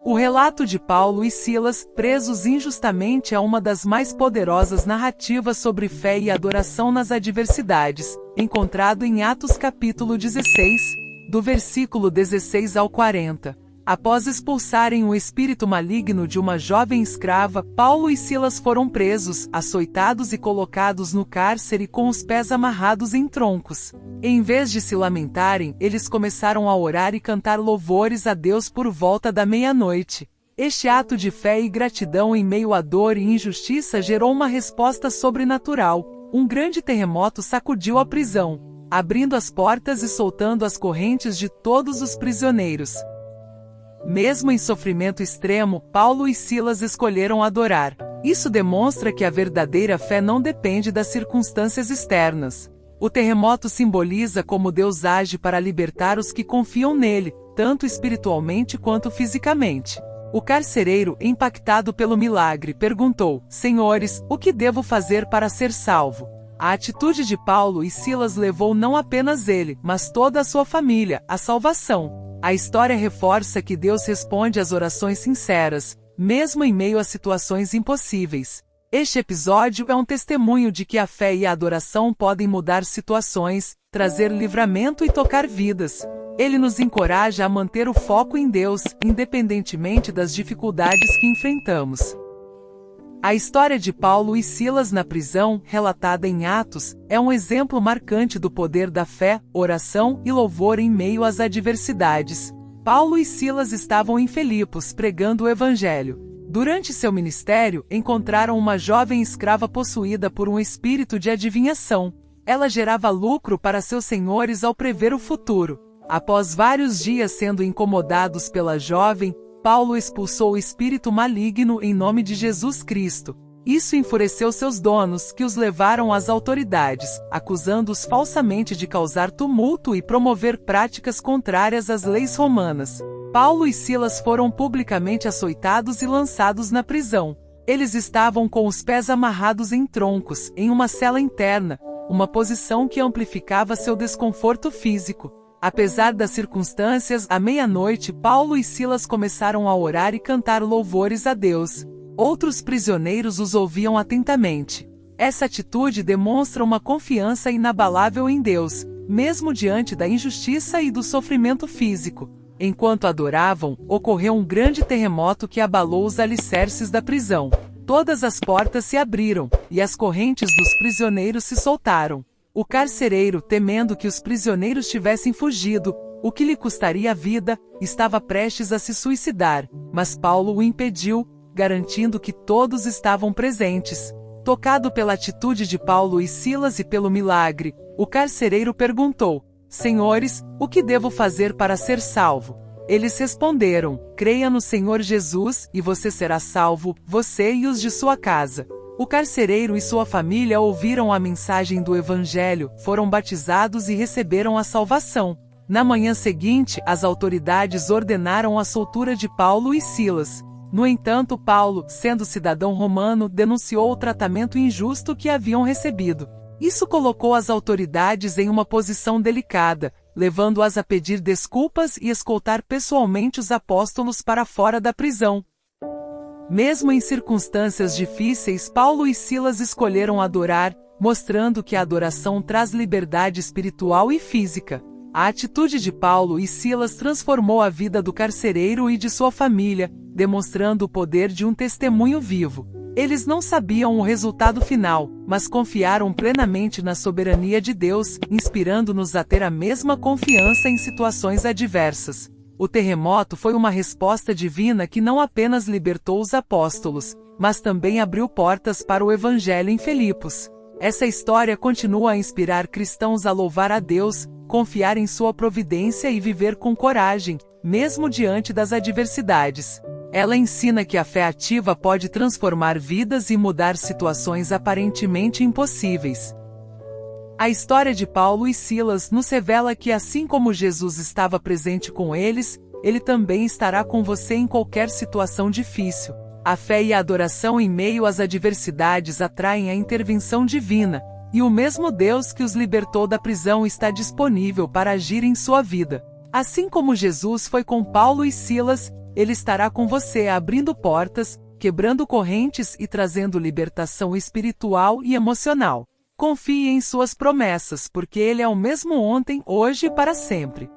O relato de Paulo e Silas, presos injustamente, é uma das mais poderosas narrativas sobre fé e adoração nas adversidades, encontrado em Atos capítulo 16, do versículo 16 ao 40. Após expulsarem o espírito maligno de uma jovem escrava, Paulo e Silas foram presos, açoitados e colocados no cárcere com os pés amarrados em troncos. Em vez de se lamentarem, eles começaram a orar e cantar louvores a Deus por volta da meia-noite. Este ato de fé e gratidão em meio à dor e injustiça gerou uma resposta sobrenatural. Um grande terremoto sacudiu a prisão, abrindo as portas e soltando as correntes de todos os prisioneiros. Mesmo em sofrimento extremo, Paulo e Silas escolheram adorar. Isso demonstra que a verdadeira fé não depende das circunstâncias externas. O terremoto simboliza como Deus age para libertar os que confiam nele, tanto espiritualmente quanto fisicamente. O carcereiro, impactado pelo milagre, perguntou: "Senhores, o que devo fazer para ser salvo?" A atitude de Paulo e Silas levou não apenas ele, mas toda a sua família, à salvação. A história reforça que Deus responde às orações sinceras, mesmo em meio a situações impossíveis. Este episódio é um testemunho de que a fé e a adoração podem mudar situações, trazer livramento e tocar vidas. Ele nos encoraja a manter o foco em Deus, independentemente das dificuldades que enfrentamos. A história de Paulo e Silas na prisão, relatada em Atos, é um exemplo marcante do poder da fé, oração e louvor em meio às adversidades. Paulo e Silas estavam em Filipos pregando o Evangelho. Durante seu ministério, encontraram uma jovem escrava possuída por um espírito de adivinhação. Ela gerava lucro para seus senhores ao prever o futuro. Após vários dias sendo incomodados pela jovem, Paulo expulsou o espírito maligno em nome de Jesus Cristo. Isso enfureceu seus donos, que os levaram às autoridades, acusando-os falsamente de causar tumulto e promover práticas contrárias às leis romanas. Paulo e Silas foram publicamente açoitados e lançados na prisão. Eles estavam com os pés amarrados em troncos, em uma cela interna, uma posição que amplificava seu desconforto físico. Apesar das circunstâncias, à meia-noite, Paulo e Silas começaram a orar e cantar louvores a Deus. Outros prisioneiros os ouviam atentamente. Essa atitude demonstra uma confiança inabalável em Deus, mesmo diante da injustiça e do sofrimento físico. Enquanto adoravam, ocorreu um grande terremoto que abalou os alicerces da prisão. Todas as portas se abriram, e as correntes dos prisioneiros se soltaram. O carcereiro, temendo que os prisioneiros tivessem fugido, o que lhe custaria a vida, estava prestes a se suicidar, mas Paulo o impediu, garantindo que todos estavam presentes. Tocado pela atitude de Paulo e Silas e pelo milagre, o carcereiro perguntou: "Senhores, o que devo fazer para ser salvo?" Eles responderam: "Creia no Senhor Jesus, e você será salvo, você e os de sua casa." O carcereiro e sua família ouviram a mensagem do Evangelho, foram batizados e receberam a salvação. Na manhã seguinte, as autoridades ordenaram a soltura de Paulo e Silas. No entanto, Paulo, sendo cidadão romano, denunciou o tratamento injusto que haviam recebido. Isso colocou as autoridades em uma posição delicada, levando-as a pedir desculpas e escoltar pessoalmente os apóstolos para fora da prisão. Mesmo em circunstâncias difíceis, Paulo e Silas escolheram adorar, mostrando que a adoração traz liberdade espiritual e física. A atitude de Paulo e Silas transformou a vida do carcereiro e de sua família, demonstrando o poder de um testemunho vivo. Eles não sabiam o resultado final, mas confiaram plenamente na soberania de Deus, inspirando-nos a ter a mesma confiança em situações adversas. O terremoto foi uma resposta divina que não apenas libertou os apóstolos, mas também abriu portas para o Evangelho em Filipos. Essa história continua a inspirar cristãos a louvar a Deus, confiar em sua providência e viver com coragem, mesmo diante das adversidades. Ela ensina que a fé ativa pode transformar vidas e mudar situações aparentemente impossíveis. A história de Paulo e Silas nos revela que, assim como Jesus estava presente com eles, ele também estará com você em qualquer situação difícil. A fé e a adoração em meio às adversidades atraem a intervenção divina, e o mesmo Deus que os libertou da prisão está disponível para agir em sua vida. Assim como Jesus foi com Paulo e Silas, Ele estará com você abrindo portas, quebrando correntes e trazendo libertação espiritual e emocional. Confie em suas promessas, porque Ele é o mesmo ontem, hoje e para sempre.